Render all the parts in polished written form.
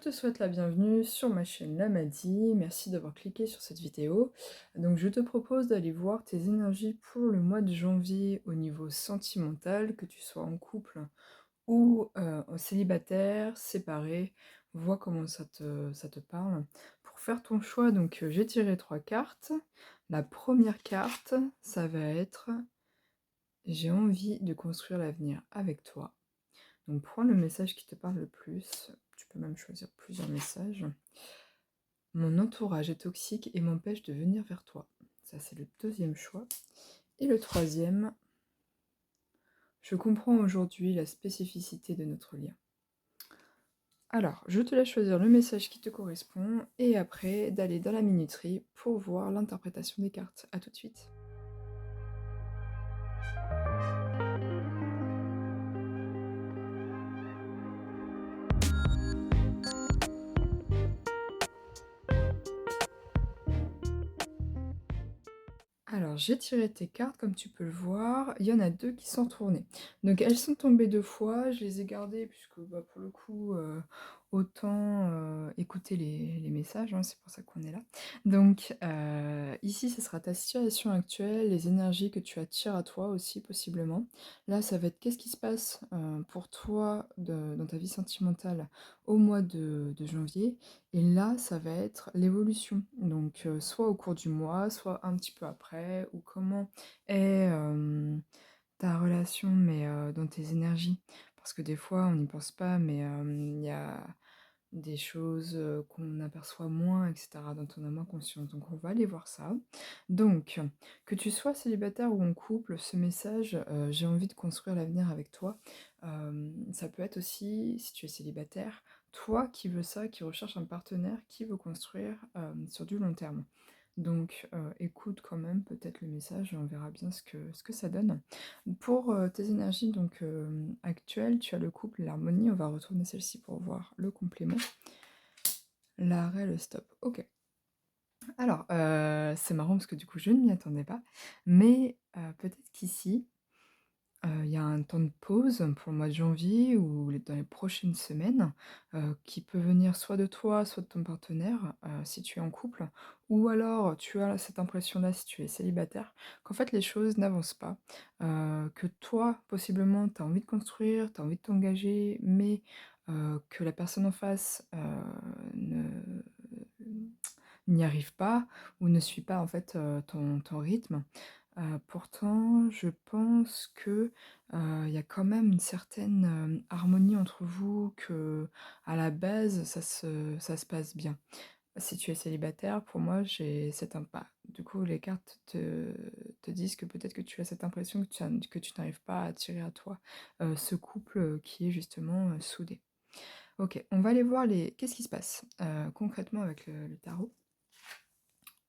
te souhaite la bienvenue sur ma chaîne Lamadi. Merci d'avoir cliqué sur cette vidéo. Donc je te propose d'aller voir tes énergies pour le mois de janvier au niveau sentimental, que tu sois en couple ou en célibataire, séparé. Vois comment ça te parle. Pour faire ton choix, donc j'ai tiré 3 cartes. La première carte, ça va être j'ai envie de construire l'avenir avec toi. Donc prends le message qui te parle le plus. Tu peux même choisir plusieurs messages. Mon entourage est toxique et m'empêche de venir vers toi. Ça, c'est le deuxième choix. Et le troisième, je comprends aujourd'hui la spécificité de notre lien. Alors, je te laisse choisir le message qui te correspond et après d'aller dans la minuterie pour voir l'interprétation des cartes. A tout de suite. Alors, j'ai tiré tes cartes, comme tu peux le voir. Il y en a 2 qui sont retournées. Donc, elles sont tombées 2 fois. Je les ai gardées puisque, bah, pour le coup, autant écouter les messages, hein, c'est pour ça qu'on est là. Donc, ici, ce sera ta situation actuelle, les énergies que tu attires à toi aussi, possiblement. Là, ça va être qu'est-ce qui se passe pour toi dans ta vie sentimentale au mois de janvier. Et là, ça va être l'évolution. Donc, soit au cours du mois, soit un petit peu après, ou comment est ta relation, mais dans tes énergies. Parce que des fois, on n'y pense pas, mais il y a des choses qu'on aperçoit moins, etc., dont on a moins conscience. Donc, on va aller voir ça. Donc, que tu sois célibataire ou en couple, ce message, j'ai envie de construire l'avenir avec toi. Ça peut être aussi, si tu es célibataire, toi qui veux ça, qui recherche un partenaire qui veut construire sur du long terme. Donc écoute quand même peut-être le message et on verra bien ce que ça donne. Pour tes énergies donc actuelles, tu as le couple et l'harmonie. On va retourner celle-ci pour voir le complément. L'arrêt, le stop. Ok. Alors, c'est marrant parce que du coup je ne m'y attendais pas. Mais peut-être qu'ici, il y a un temps de pause pour le mois de janvier ou dans les prochaines semaines, qui peut venir soit de toi, soit de ton partenaire, si tu es en couple, ou alors tu as cette impression-là si tu es célibataire, qu'en fait les choses n'avancent pas, que toi possiblement tu as envie de construire, tu as envie de t'engager, mais que la personne en face, n'y arrive pas ou ne suit pas en fait, ton rythme. Pourtant, je pense que, il y a quand même une certaine, harmonie entre vous, que à la base, ça se passe bien. Si tu es célibataire, pour moi, j'ai cette impa du coup, les cartes te disent que peut-être que tu as cette impression que tu n'arrives pas à attirer à toi, ce couple, qui est justement, soudé. OK, on va aller voir les qu'est-ce qui se passe, concrètement avec le tarot?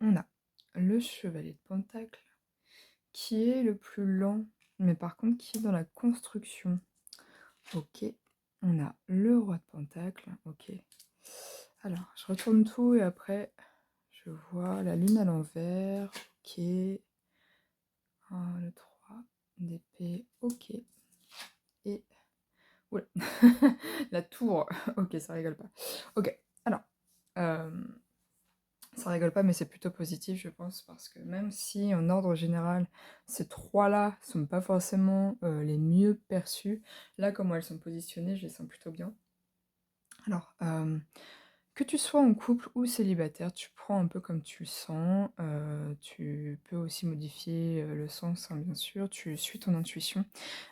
On a le chevalier de pentacles qui est le plus lent, mais par contre qui est dans la construction. OK. On a le roi de pentacle. OK. Alors, je retourne tout et après, je vois la lune à l'envers. OK. Le 3 d'épée. OK. Et... Oula. La tour. OK, ça rigole pas. OK. Alors, euh, ça rigole pas, mais c'est plutôt positif, je pense, parce que même si, en ordre général, ces trois-là sont pas forcément les mieux perçus, là, comment elles sont positionnées, je les sens plutôt bien. Alors, que tu sois en couple ou célibataire, tu prends un peu comme tu le sens. Tu peux aussi modifier le sens, hein, bien sûr. Tu suis ton intuition.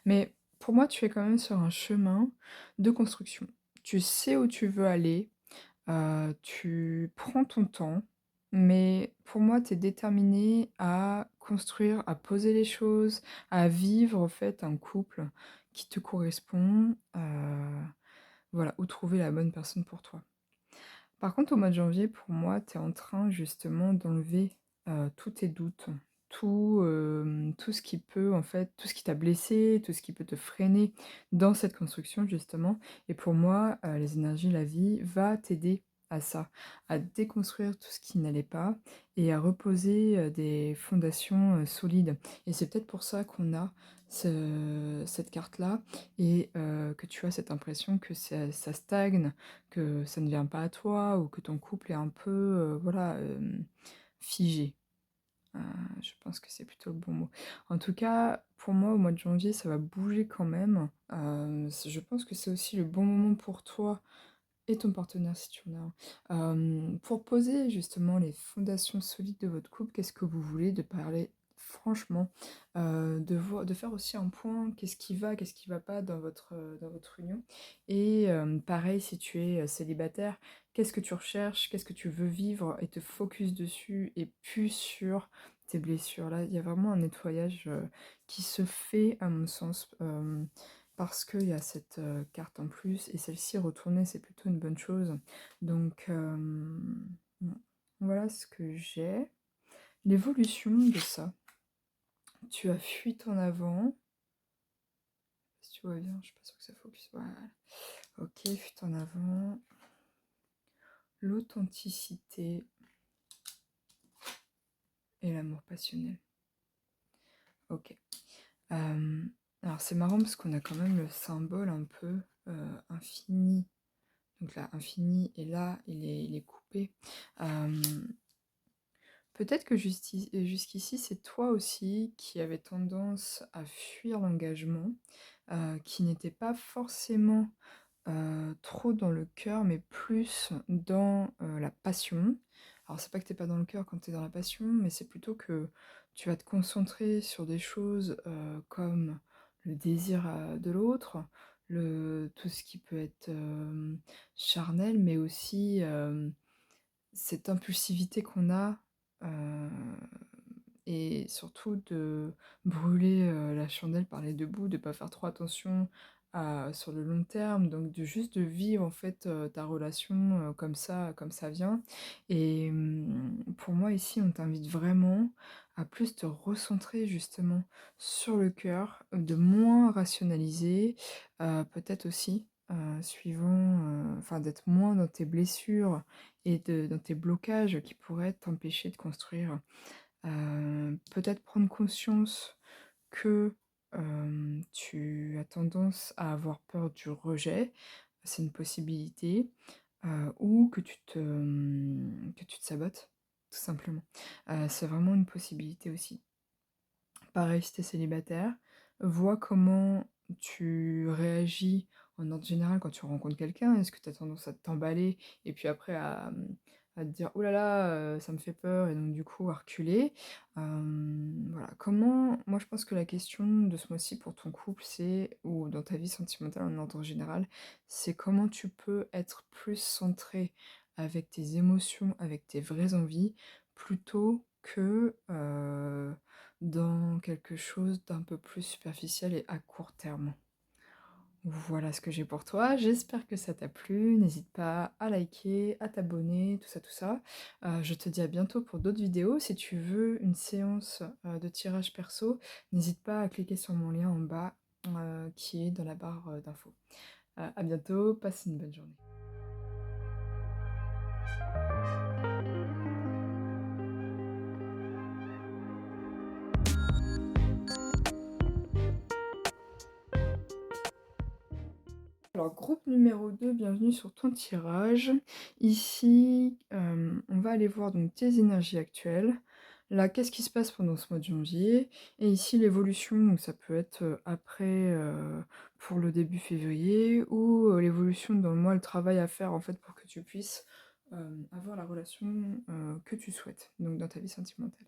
Mais pour moi, tu es quand même sur un chemin de construction. Tu sais où tu veux aller. Tu prends ton temps, mais pour moi, tu es déterminée à construire, à poser les choses, à vivre en fait un couple qui te correspond, voilà, ou trouver la bonne personne pour toi. Par contre, au mois de janvier, pour moi, tu es en train justement d'enlever, tous tes doutes, tout ce qui peut en fait tout ce qui t'a blessé, tout ce qui peut te freiner dans cette construction justement et pour moi, les énergies, la vie va t'aider à ça, à déconstruire tout ce qui n'allait pas et à reposer, des fondations, solides. Et c'est peut-être pour ça qu'on a cette carte-là et que tu as cette impression que ça stagne, que ça ne vient pas à toi ou que ton couple est un peu, voilà, figé. Heu, je pense que c'est plutôt le bon mot. En tout cas, pour moi, au mois de janvier, ça va bouger quand même. Je pense que c'est aussi le bon moment pour toi et ton partenaire si tu en as un, pour poser justement les fondations solides de votre couple. Qu'est-ce que vous voulez? De parler franchement, de faire aussi un point, qu'est-ce qui va pas dans votre union? Et pareil si tu es, célibataire, qu'est-ce que tu recherches? Qu'est-ce que tu veux vivre? Et te focus dessus et plus sur tes blessures. Là, il y a vraiment un nettoyage, qui se fait à mon sens, parce qu'il y a cette, carte en plus et celle-ci retournée, c'est plutôt une bonne chose. Donc mmh, voilà ce que j'ai. L'évolution de ça, tu as fuite en avant, si tu vois bien, je suis pas sûre que ça focus, voilà. OK, fuite en avant, l'authenticité et l'amour passionnel. OK. Hem, alors c'est marrant parce qu'on a quand même le symbole un peu, infini. Donc là, infini et là, il est coupé. Hem Peut-être que jusqu'ici, c'est toi aussi qui avais tendance à fuir l'engagement, qui n'était pas forcément, trop dans le cœur, mais plus dans, la passion. Alors c'est pas que t'es pas dans le cœur quand t'es dans la passion, mais c'est plutôt que tu vas te concentrer sur des choses, comme le désir, de l'autre, le tout ce qui peut être, charnel, mais aussi, cette impulsivité qu'on a, heu et surtout de brûler, la chandelle par les 2 bouts, de pas faire trop attention à sur le long terme, donc de juste de vivre en fait, ta relation, comme ça vient et pour moi ici, on t'invite vraiment à plus te recentrer justement sur le cœur, de moins rationaliser, peut-être aussi, suivant, enfin d'être moins dans tes blessures et dans tes blocages qui pourraient t'empêcher de construire. Peut-être prendre conscience que, tu as tendance à avoir peur du rejet, c'est une possibilité, ou que tu te sabotes, tout simplement. C'est vraiment une possibilité aussi. Pareil, si tu es célibataire, vois comment tu réagis en ordre général quand tu rencontres quelqu'un. Est-ce que tu as tendance à t'emballer et puis après à te dire: «Oh là là, ça me fait peur» et donc du coup à reculer? Voilà, comment moi je pense que la question de ce mois-ci pour ton couple, c'est ou dans ta vie sentimentale en ordre général, c'est comment tu peux être plus centré avec tes émotions, avec tes vraies envies, plutôt que, dans quelque chose d'un peu plus superficiel et à court terme. Voilà ce que j'ai pour toi, j'espère que ça t'a plu, n'hésite pas à liker, à t'abonner, tout ça, tout ça. Je te dis à bientôt pour d'autres vidéos. Si tu veux une séance, de tirage perso, n'hésite pas à cliquer sur mon lien en bas, qui est dans la barre, d'infos. À bientôt, passe une bonne journée. Alors, groupe numéro 2, bienvenue sur ton tirage. Ici, on va aller voir donc tes énergies actuelles. Là, qu'est-ce qui se passe pendant ce mois de janvier? Et ici, l'évolution, donc ça peut être après, pour le début février, ou l'évolution dans le mois, le travail à faire en fait pour que tu puisses avoir la relation que tu souhaites, donc dans ta vie sentimentale.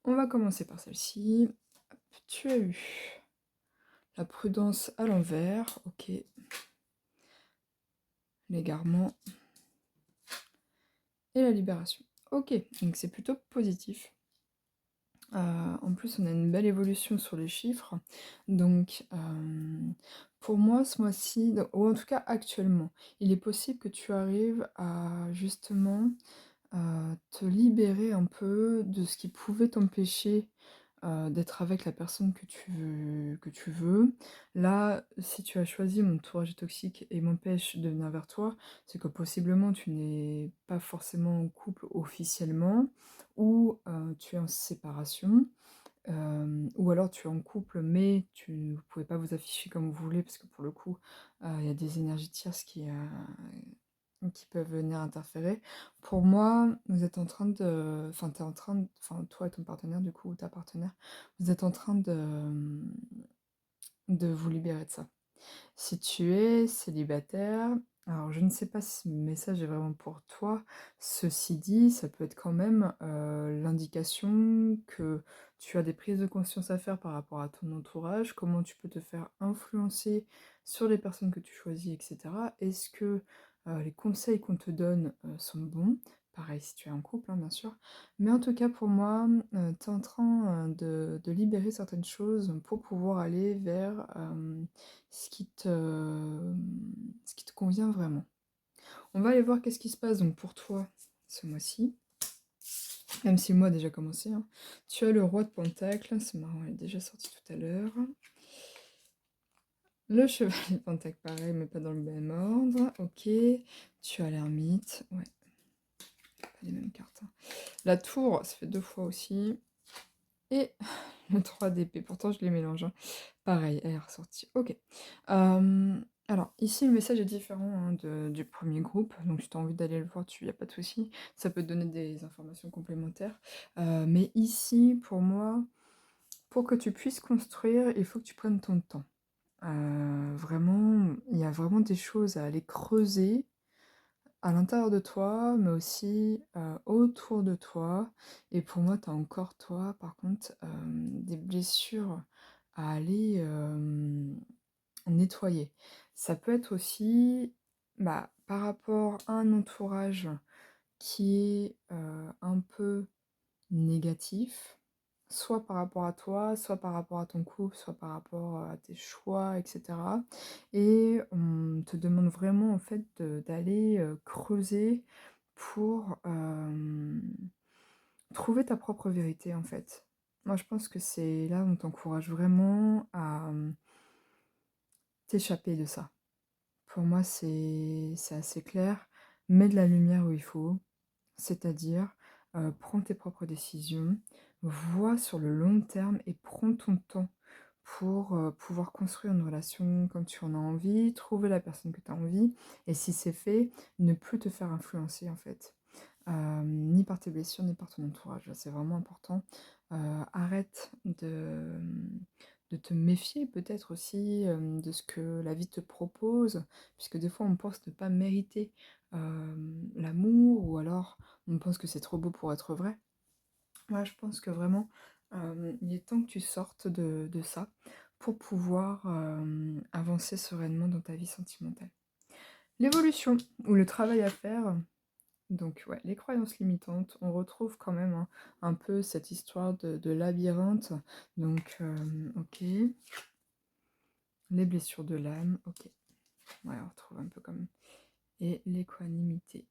On va commencer par celle-ci. Hop, tu as eu la prudence à l'envers, ok. L'égarement et la libération. Ok, donc c'est plutôt positif. En plus, on a une belle évolution sur les chiffres. Donc, pour moi, ce mois-ci, ou en tout cas actuellement, il est possible que tu arrives à justement te libérer un peu de ce qui pouvait t'empêcher d'être avec la personne que tu veux. Là, si tu as choisi mon entourage toxique et m'empêche de venir vers toi, c'est que possiblement tu n'es pas forcément en couple officiellement ou, tu es en séparation. Ou alors tu es en couple, mais vous pouvez pas vous afficher comme vous voulez parce que pour le coup, il y a des énergies tierces qui peuvent venir interférer. Pour moi, vous êtes en train de enfin, tu en train de enfin, toi et ton partenaire du coup, ou ta partenaire, vous êtes en train de vous libérer de ça. Si tu es célibataire, alors je ne sais pas si le message est vraiment pour toi. Ceci dit, ça peut être quand même, l'indication que tu as des prises de conscience à faire par rapport à ton entourage, comment tu peux te faire influencer sur les personnes que tu choisis et cetera. Est-ce que, les conseils qu'on te donne, sont bons? Pareil si tu es en couple, hein, bien sûr. Mais en tout cas pour moi, tu es en train, de libérer certaines choses pour pouvoir aller vers, ce qui te, ce qui te convient vraiment. On va aller voir qu'est-ce qui se passe donc pour toi ce mois-ci, même si le mois a déjà commencé, hein. Tu as le roi de Pentacle, c'est marrant, elle est déjà sortie tout à l'heure. Le chevalier de Pentacle, pareil, mais pas dans le même ordre. Ok. Tu as l'ermite, ouais, pas les mêmes cartes, hein. La tour, ça fait 2 fois aussi. Et le 3 d'épée, pourtant je les mélange, hein. Pareil, elle est ressortie. OK. Alors ici, le message est différent, hein, du premier groupe, donc si tu as envie d'aller le voir dessus, il y a pas de souci. Ça peut te donner des informations complémentaires. Mais ici, pour moi, pour que tu puisses construire, il faut que tu prennes ton temps. Vraiment, il y a vraiment des choses à aller creuser à l'intérieur de toi, mais aussi, autour de toi. Et pour moi, tu as encore toi, par contre, des blessures à aller, nettoyer. Ça peut être aussi, bah, par rapport à un entourage qui est, un peu négatif, soit par rapport à toi, soit par rapport à ton couple, soit par rapport à tes choix, et cetera. Et on te demande vraiment en fait d'aller creuser pour trouver ta propre vérité en fait. Moi je pense que c'est là où on t'encourage vraiment à t'échapper de ça. Pour moi c'est assez clair. Mets de la lumière où il faut. C'est-à-dire, prends tes propres décisions, vois sur le long terme et prends ton temps pour, pouvoir construire une relation comme tu en as envie, trouver la personne que tu as envie et si c'est fait, ne plus te faire influencer en fait. Ni par tes blessures, ni par ton entourage. Là, c'est vraiment important. Arrête de te méfier peut-être aussi, de ce que la vie te propose, puisque des fois on pense ne pas mériter, l'amour ou alors on pense que c'est trop beau pour être vrai. Moi, je pense que vraiment, il est temps que tu sortes de ça pour pouvoir, avancer sereinement dans ta vie sentimentale. L'évolution ou le travail à faire, donc ouais, les croyances limitantes, on retrouve quand même, hein, un peu cette histoire de labyrinthe. Donc, OK. Les blessures de l'âme, OK. Ouais, on retrouve un peu quand même. Et l'équanimité.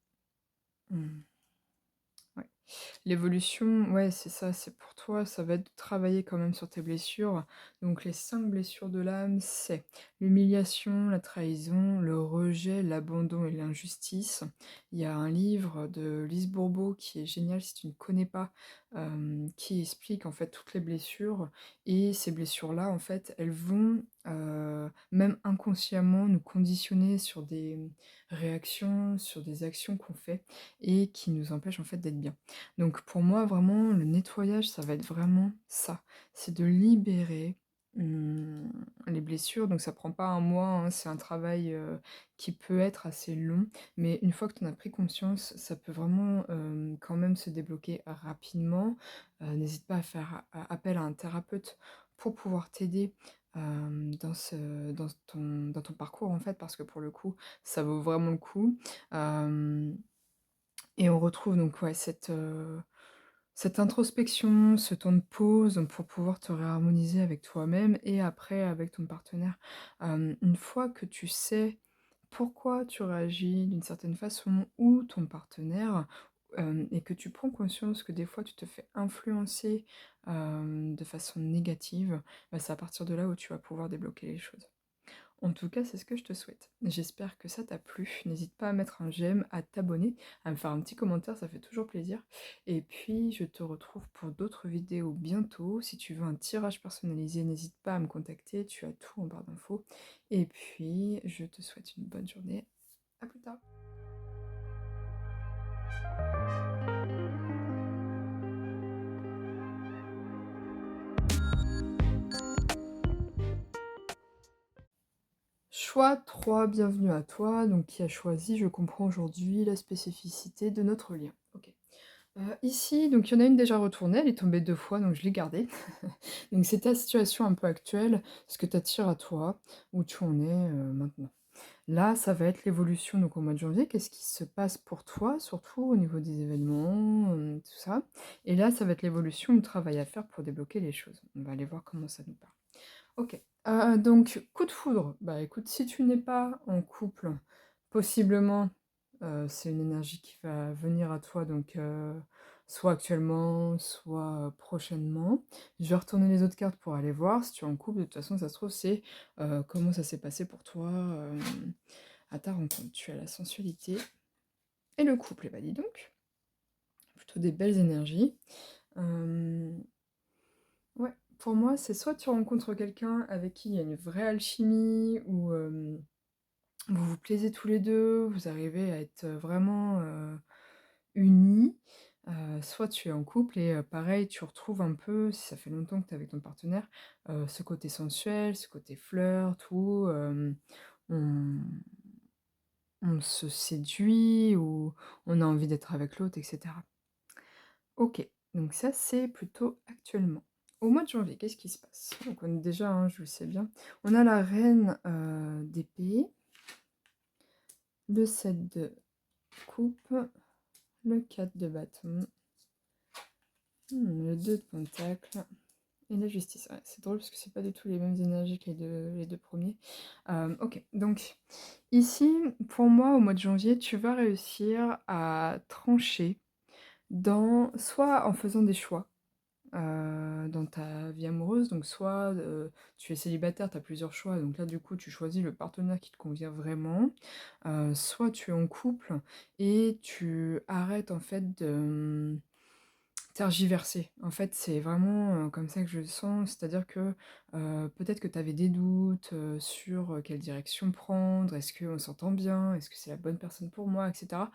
Mmh. Ouais. L'évolution, ouais, c'est ça, c'est pour toi, ça va être de travailler quand même sur tes blessures. Donc les 5 blessures de l'âme, c'est l'humiliation, la trahison, le rejet, l'abandon et l'injustice. Il y a un livre de Lise Bourbeau qui est génial si tu ne connais pas, qui explique en fait toutes les blessures. Et ces blessures-là, en fait, elles vont, même inconsciemment, nous conditionner sur des réactions, sur des actions qu'on fait et qui nous empêchent en fait d'être bien. Donc pour moi, vraiment, le nettoyage, ça va être vraiment ça. C'est de libérer, les blessures. Donc ça prend pas un mois, hein, c'est un travail, qui peut être assez long. Mais une fois que tu en as pris conscience, ça peut vraiment, quand même se débloquer rapidement. N'hésite pas à faire appel à un thérapeute pour pouvoir t'aider, dans ton parcours en fait, parce que pour le coup, ça vaut vraiment le coup. Hem et on retrouve donc ouais cette introspection, ce temps de pause pour pouvoir te réharmoniser avec toi-même et après avec ton partenaire. Une fois que tu sais pourquoi tu réagis d'une certaine façon ou ton partenaire, et que tu prends conscience que des fois tu te fais influencer, de façon négative, bah, c'est à partir de là où tu vas pouvoir débloquer les choses. En tout cas, c'est ce que je te souhaite. J'espère que ça t'a plu. N'hésite pas à mettre un j'aime, à t'abonner, à me faire un petit commentaire, ça fait toujours plaisir. Et puis, je te retrouve pour d'autres vidéos bientôt. Si tu veux un tirage personnalisé, n'hésite pas à me contacter, tu as tout en barre d'infos. Et puis, je te souhaite une bonne journée. À plus tard. Choix 3, bienvenue à toi. Donc, qui a choisi, je comprends aujourd'hui la spécificité de notre lien. Ok. Ici, donc il y en a une déjà retournée, elle est tombée 2 fois, donc je l'ai gardée. Donc c'est ta situation un peu actuelle, ce que tu attires à toi, où tu en es, maintenant. Là, ça va être l'évolution, donc au mois de janvier, qu'est-ce qui se passe pour toi, surtout au niveau des événements, tout ça. Et là, ça va être l'évolution, le travail à faire pour débloquer les choses. On va aller voir comment ça nous parle. OK. Donc coup de foudre, bah, écoute, si tu n'es pas en couple, possiblement, c'est une énergie qui va venir à toi, donc soit actuellement, soit, prochainement. Je vais retourner les autres cartes pour aller voir. Si tu es en couple, de toute façon, ça se trouve, c'est, comment ça s'est passé pour toi, à ta rencontre. Tu as la sensualité et le couple. Et bah, dis donc, plutôt des belles énergies. Hem Ouais, pour moi, c'est soit tu rencontres quelqu'un avec qui il y a une vraie alchimie, ou vous vous plaisez tous les deux, vous arrivez à être vraiment unis, soit tu es en couple et pareil, tu retrouves un peu, si ça fait longtemps que tu es avec ton partenaire, ce côté sensuel, ce côté flirt, où on, on se séduit, ou on a envie d'être avec l'autre, etc. OK, donc ça, c'est plutôt actuellement. Au mois de janvier, qu'est-ce qui se passe? Donc on est déjà, hein, je le sais bien. On a la reine, d'épée, le 7 de coupe, le 4 de bâton, le 2 de pentacle et la justice. Ouais, c'est drôle parce que c'est pas du tout les mêmes énergies que les deux premiers. OK, donc ici, pour moi, au mois de janvier, tu vas réussir à trancher soit en faisant des choix, dans ta vie amoureuse, donc soit, tu es célibataire, tu as plusieurs choix, donc là, du coup, tu choisis le partenaire qui te convient vraiment, soit tu es en couple et tu arrêtes, en fait, de, tergiverser. En fait, c'est vraiment, comme ça que je le sens, c'est-à-dire que, peut-être que tu avais des doutes, sur, quelle direction prendre. Est-ce qu'on s'entend bien? Est-ce que c'est la bonne personne pour moi? Et cetera.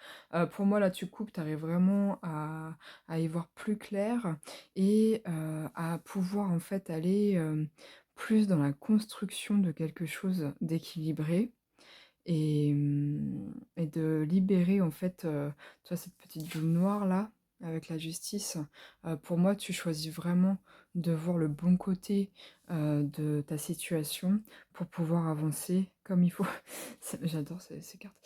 Pour moi, là, tu coupes, tu arrives vraiment à y voir plus clair, et à pouvoir, en fait, aller, plus dans la construction de quelque chose d'équilibré, et de libérer, en fait, tu vois, cette petite boule noire là, avec la justice. Pour moi, tu choisis vraiment de voir le bon côté, de ta situation, pour pouvoir avancer comme il faut. J'adore ces cartes.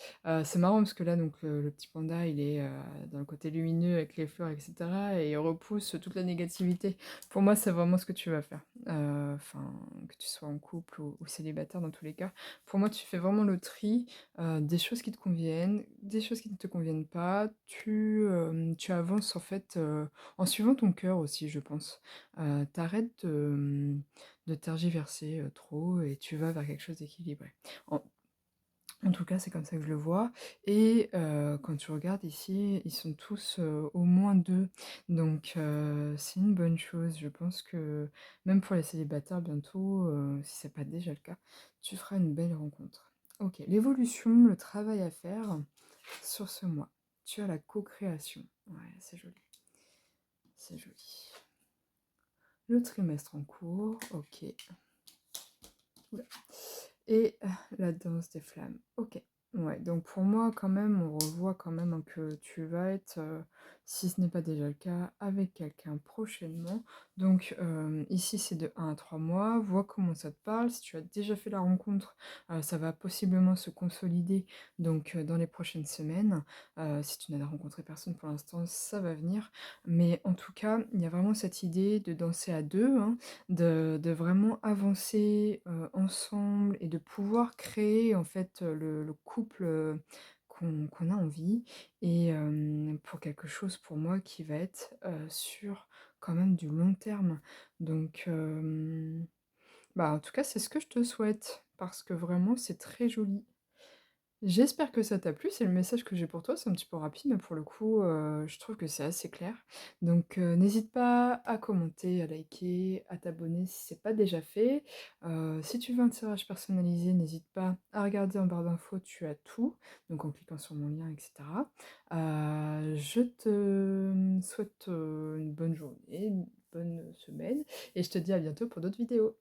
C'est marrant parce que là, donc le petit panda, il est, dans le côté lumineux avec les fleurs, et cetera, et il repousse toute la négativité. Pour moi, c'est vraiment ce que tu vas faire. Enfin, que tu sois en couple ou célibataire, dans tous les cas. Pour moi, tu fais vraiment le tri, des choses qui te conviennent, des choses qui ne te conviennent pas. Tu avances, en fait, en suivant ton cœur aussi, je pense. Tu de tergiverser, trop, et tu vas vers quelque chose d'équilibré. En en tout cas, c'est comme ça que je le vois, et quand tu regardes ici, ils sont tous, au moins 2, donc c'est une bonne chose. Je pense que même pour les célibataires bientôt, si c'est pas déjà le cas, tu feras une belle rencontre. OK, l'évolution, le travail à faire sur ce mois. Tu as la co-création. Ouais, c'est joli, c'est joli. Le trimestre en cours, OK. Ouh, et la danse des flammes. OK. Ouais, donc pour moi, quand même, on revoit quand même, hein, que tu vas être, si ce n'est pas déjà le cas, avec quelqu'un prochainement. Donc, ici, c'est de 1 à 3 mois. Vois comment ça te parle. Si tu as déjà fait la rencontre, ça va possiblement se consolider, donc, dans les prochaines semaines. Si tu n'as rencontré personne pour l'instant, ça va venir. Mais en tout cas, il y a vraiment cette idée de danser à 2, hein, de vraiment avancer, ensemble, et de pouvoir créer, en fait, le couple, qu'on a envie et pour quelque chose pour moi qui va être, sur quand même du long terme. Donc bah, en tout cas, c'est ce que je te souhaite parce que vraiment c'est très joli. J'espère que ça t'a plu, c'est le message que j'ai pour toi, c'est un petit peu rapide, mais pour le coup, je trouve que c'est assez clair. Donc, n'hésite pas à commenter, à liker, à t'abonner si c'est pas déjà fait. Si tu veux un tirage personnalisé, n'hésite pas à regarder en barre d'infos, tu as tout, donc en cliquant sur mon lien et cetera. Je te, souhaite, une bonne journée, une bonne semaine et je te dis à bientôt pour d'autres vidéos.